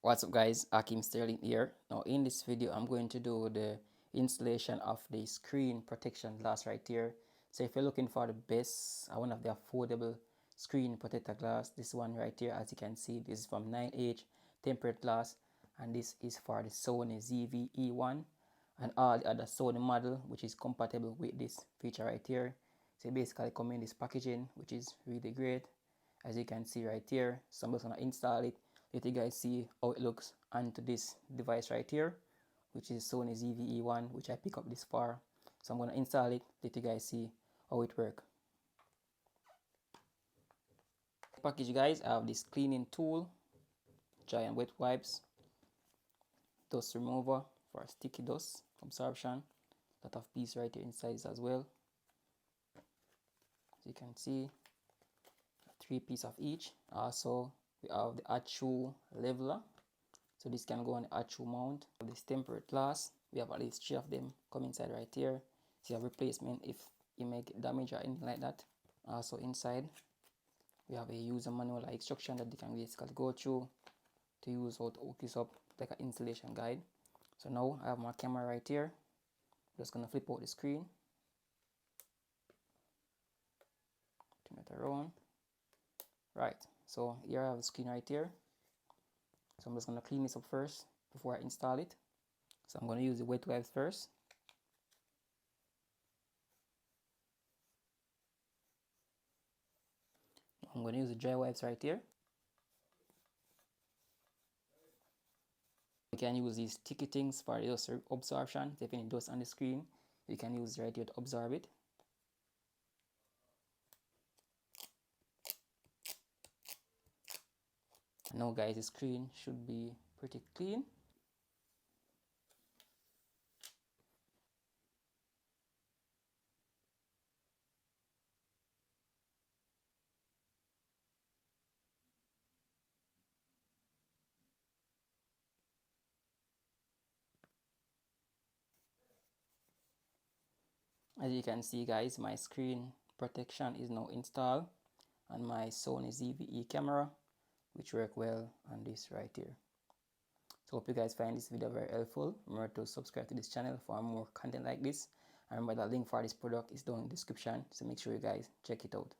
What's up guys, Ackeem Sterling here. Now in this video I'm going to do the installation of the screen protection glass right here. So if you're looking for the best, one of the affordable screen protector glass, this one right here, as you can see, this is from 9H tempered glass, and this is for the Sony ZV-E1 and all the other Sony model which is compatible with this feature right here. So basically come in this packaging, which is really great, as you can see right here. So I'm just gonna install it, let you guys see how it looks onto this device right here, which is Sony ZV-E1, which I pick up this far. So I'm gonna install it, let you guys see how it works. Package guys, I have this cleaning tool, giant wet wipes, dust remover for sticky dust absorption, lot of piece right here inside as well. As you can see, 3 pieces of each. Also we have the Ackeem leveler, so this can go on the Ackeem mount. This tempered glass, we have at least 3 of them come inside right here, so you have replacement if you make damage or anything like that. Also inside we have a user manual instruction that you can basically go through to use how to hook this up, like an installation guide. So now I have my camera right here. Just gonna flip out the screen, turn it around. Right, so here I have the screen right here. So I'm just gonna clean this up first before I install it. So I'm gonna use the wet wipes first. I'm gonna use the dry wipes right here. You can use these sticky things for dust absorption. If any dust on the screen, you can use right here to absorb it. Now guys, the screen should be pretty clean. As you can see guys, my screen protection is now installed on my Sony ZV-E camera, which work well on this right here. So hope you guys find this video very helpful. Remember to subscribe to this channel for more content like this, and remember the link for this product is down in the description, so make sure you guys check it out.